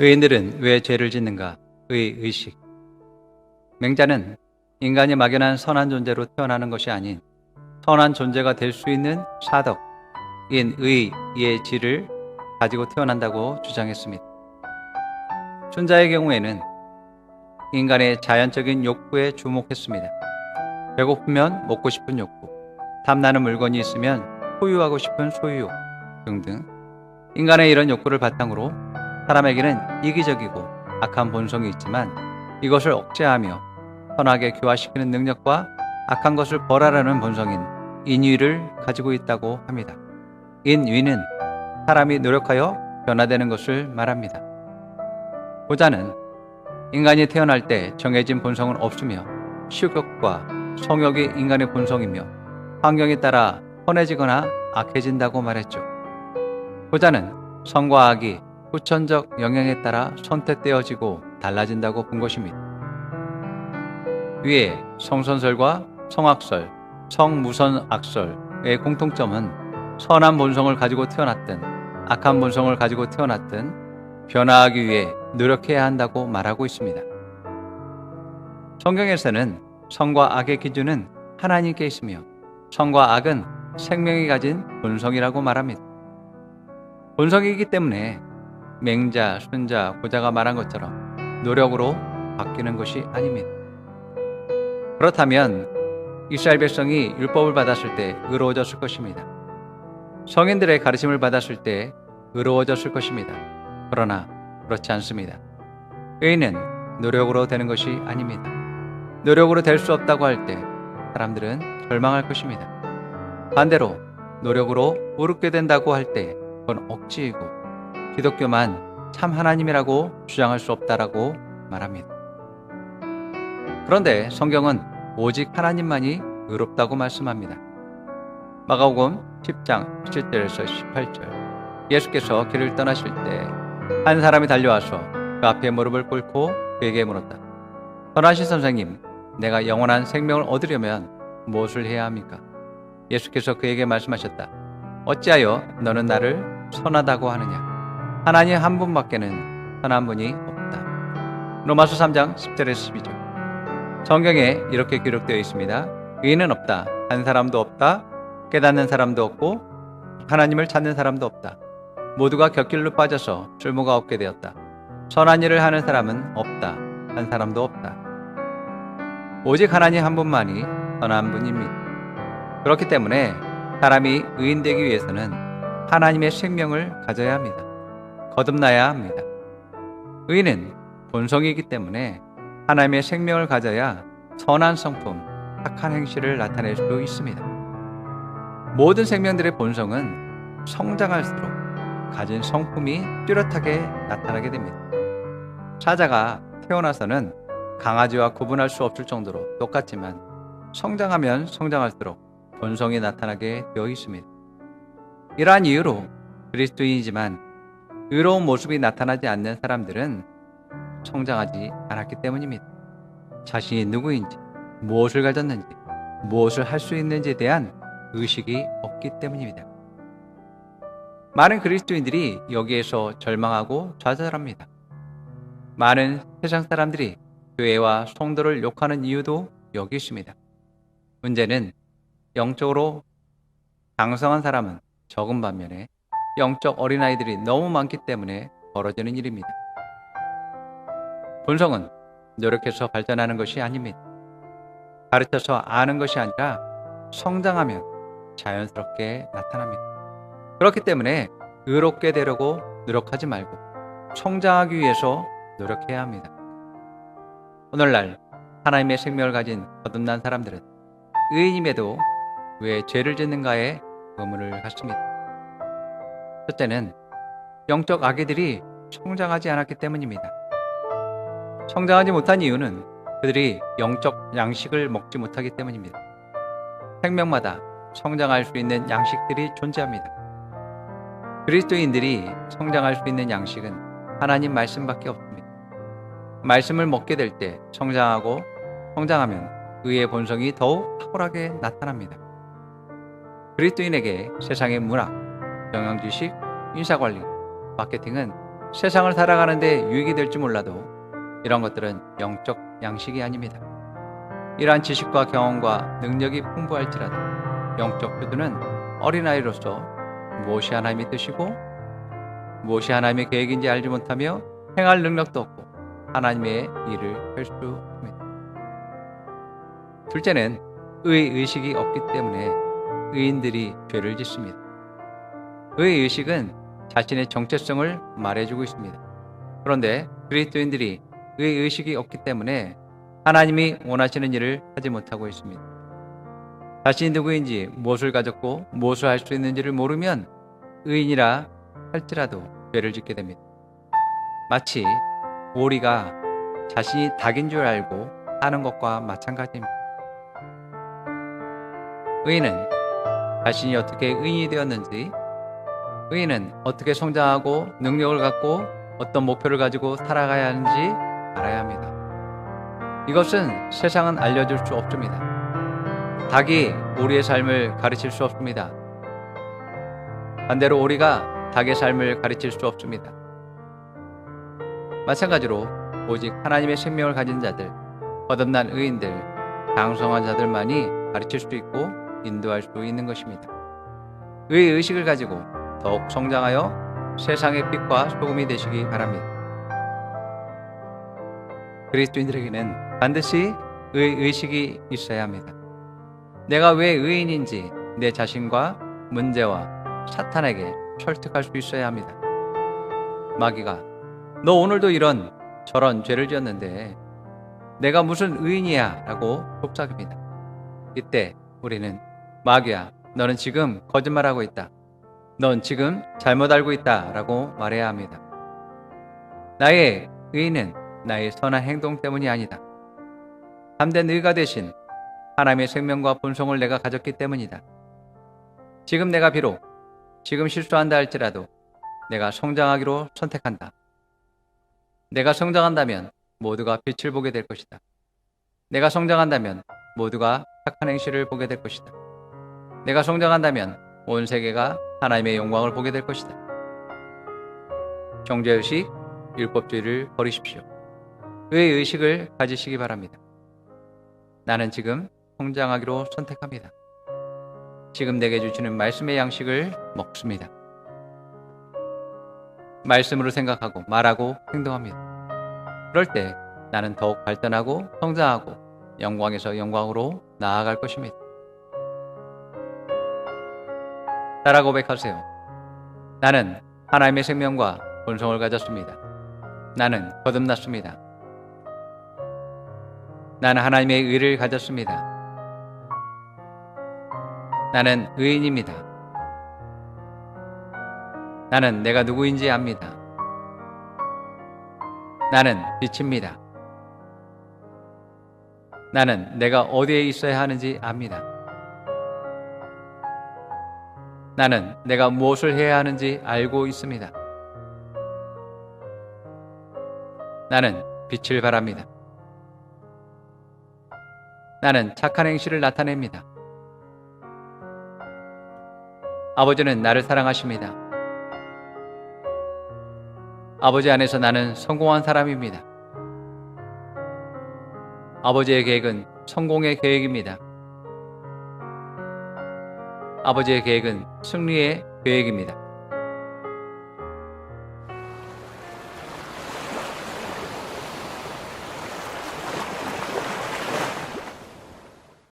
의인들은 왜 죄를 짓는가? 의식. 맹자는 인간이 막연한 선한 존재로 태어나는 것이 아닌 선한 존재가 될 수 있는 사덕인 의의 질을 가지고 태어난다고 주장했습니다. 춘자의 경우에는 인간의 자연적인 욕구에 주목했습니다. 배고프면 먹고 싶은 욕구, 탐나는 물건이 있으면 소유하고 싶은 소유욕 등등 인간의 이런 욕구를 바탕으로 사람에게는 이기적이고 악한 본성이 있지만 이것을 억제하며 선하게 교화시키는 능력과 악한 것을 벌하라는 본성인 인위를 가지고 있다고 합니다. 인위는 사람이 노력하여 변화되는 것을 말합니다. 고자는 인간이 태어날 때 정해진 본성은 없으며 식욕과 성욕이 인간의 본성이며 환경에 따라 선해지거나 악해진다고 말했죠. 고자는 선과 악이 후천적 영향에 따라 선택되어지고 달라진다고 본 것입니다. 위에 성선설과 성악설, 성무선악설의 공통점은 선한 본성을 가지고 태어났든 악한 본성을 가지고 태어났든 변화하기 위해 노력해야 한다고 말하고 있습니다. 성경에서는 선과 악의 기준은 하나님께 있으며 선과 악은 생명이 가진 본성이라고 말합니다. 본성이기 때문에 맹자, 순자, 고자가 말한 것처럼 노력으로 바뀌는 것이 아닙니다. 그렇다면 이스라엘 백성이 율법을 받았을 때 의로워졌을 것입니다. 성인들의 가르침을 받았을 때 의로워졌을 것입니다. 그러나 그렇지 않습니다. 의인은 노력으로 되는 것이 아닙니다. 노력으로 될 수 없다고 할 때 사람들은 절망할 것입니다. 반대로 노력으로 옳게 된다고 할 때 그건 억지이고 기독교만 참 하나님이라고 주장할 수 없다라고 말합니다. 그런데 성경은 오직 하나님만이 의롭다고 말씀합니다. 마가복음 10장 17절에서 18절 예수께서 길을 떠나실 때 한 사람이 달려와서 그 앞에 무릎을 꿇고 그에게 물었다. 선하신 선생님, 내가 영원한 생명을 얻으려면 무엇을 해야 합니까? 예수께서 그에게 말씀하셨다. 어찌하여 너는 나를 선하다고 하느냐? 하나님 한 분밖에는 선한 분이 없다. 로마서 3장 10절에서 12절 성경에 이렇게 기록되어 있습니다. 의인은 없다. 한 사람도 없다. 깨닫는 사람도 없고 하나님을 찾는 사람도 없다. 모두가 곁길로 빠져서 쓸모가 없게 되었다. 선한 일을 하는 사람은 없다. 한 사람도 없다. 오직 하나님 한 분만이 선한 분입니다. 그렇기 때문에 사람이 의인 되기 위해서는 하나님의 생명을 가져야 합니다. 거듭나야 합니다. 의인은 본성이기 때문에 하나님의 생명을 가져야 선한 성품, 착한 행실을 나타낼 수 있습니다. 모든 생명들의 본성은 성장할수록 가진 성품이 뚜렷하게 나타나게 됩니다. 사자가 태어나서는 강아지와 구분할 수 없을 정도로 똑같지만 성장하면 성장할수록 본성이 나타나게 되어 있습니다. 이러한 이유로 그리스도인이지만 의로운 모습이 나타나지 않는 사람들은 성장하지 않았기 때문입니다. 자신이 누구인지, 무엇을 가졌는지, 무엇을 할 수 있는지에 대한 의식이 없기 때문입니다. 많은 그리스도인들이 여기에서 절망하고 좌절합니다. 많은 세상 사람들이 교회와 성도를 욕하는 이유도 여기 있습니다. 문제는 영적으로 강성한 사람은 적은 반면에 영적 어린아이들이 너무 많기 때문에 벌어지는 일입니다. 본성은 노력해서 발전하는 것이 아닙니다. 가르쳐서 아는 것이 아니라 성장하면 자연스럽게 나타납니다. 그렇기 때문에 의롭게 되려고 노력하지 말고 성장하기 위해서 노력해야 합니다. 오늘날 하나님의 생명을 가진 거듭난 사람들은 의인임에도 왜 죄를 짓는가에 의문을 갖습니다. 첫째는 영적 아기들이 성장하지 않았기 때문입니다. 성장하지 못한 이유는 그들이 영적 양식을 먹지 못하기 때문입니다. 생명마다 성장할 수 있는 양식들이 존재합니다. 그리스도인들이 성장할 수 있는 양식은 하나님 말씀밖에 없습니다. 말씀을 먹게 될 때 성장하면 의의 본성이 더욱 탁월하게 나타납니다. 그리스도인에게 세상의 문학, 경영지식, 인사관리, 마케팅은 세상을 살아가는데 유익이 될지 몰라도 이런 것들은 영적 양식이 아닙니다. 이러한 지식과 경험과 능력이 풍부할지라도 영적 표두는 어린아이로서 무엇이 하나님의 뜻이고 무엇이 하나님의 계획인지 알지 못하며 행할 능력도 없고 하나님의 일을 할 수 없습니다. 둘째는 의의식이 없기 때문에 의인들이 죄를 짓습니다. 의의식은 자신의 정체성을 말해주고 있습니다. 그런데 그리스도인들이 의의식이 없기 때문에 하나님이 원하시는 일을 하지 못하고 있습니다. 자신이 누구인지, 무엇을 가졌고 무엇을 할 수 있는지를 모르면 의인이라 할지라도 죄를 짓게 됩니다. 마치 오리가 자신이 닭인 줄 알고 하는 것과 마찬가지입니다. 의인은 자신이 어떻게 의인이 되었는지, 의인은 어떻게 성장하고 능력을 갖고 어떤 목표를 가지고 살아가야 하는지 알아야 합니다. 이것은 세상은 알려줄 수 없습니다. 닭이 오리의 삶을 가르칠 수 없습니다. 반대로 오리가 닭의 삶을 가르칠 수 없습니다. 마찬가지로 오직 하나님의 생명을 가진 자들, 거듭난 의인들, 장성한 자들만이 가르칠 수 있고 인도할 수 있는 것입니다. 의의식을 가지고 더욱 성장하여 세상의 빛과 소금이 되시기 바랍니다. 그리스도인들에게는 반드시 의의식이 있어야 합니다. 내가 왜 의인인지 내 자신과 문제와 사탄에게 설득할 수 있어야 합니다. 마귀가 너 오늘도 이런 저런 죄를 지었는데 내가 무슨 의인이야 라고 속삭입니다. 이때 우리는 마귀야, 너는 지금 거짓말하고 있다. 넌 지금 잘못 알고 있다 라고 말해야 합니다. 나의 의인은 나의 선한 행동 때문이 아니다. 참된 의가 대신 하나님의 생명과 본성을 내가 가졌기 때문이다. 지금 내가 비록 지금 실수한다 할지라도 내가 성장하기로 선택한다. 내가 성장한다면 모두가 빛을 보게 될 것이다. 내가 성장한다면 모두가 착한 행실을 보게 될 것이다. 내가 성장한다면 온 세계가 하나님의 영광을 보게 될 것이다. 경제의식, 율법주의를 버리십시오. 의의식을 가지시기 바랍니다. 나는 지금 성장하기로 선택합니다. 지금 내게 주시는 말씀의 양식을 먹습니다. 말씀으로 생각하고 말하고 행동합니다. 그럴 때 나는 더욱 발전하고 성장하고 영광에서 영광으로 나아갈 것입니다. 따라 고백하세요. 나는 하나님의 생명과 본성을 가졌습니다. 나는 거듭났습니다. 나는 하나님의 의를 가졌습니다. 나는 의인입니다. 나는 내가 누구인지 압니다. 나는 빛입니다. 나는 내가 어디에 있어야 하는지 압니다. 나는 내가 무엇을 해야 하는지 알고 있습니다. 나는 빛을 바랍니다. 나는 착한 행실을 나타냅니다. 아버지는 나를 사랑하십니다. 아버지 안에서 나는 성공한 사람입니다. 아버지의 계획은 성공의 계획입니다. 아버지의 계획은 승리의 계획입니다.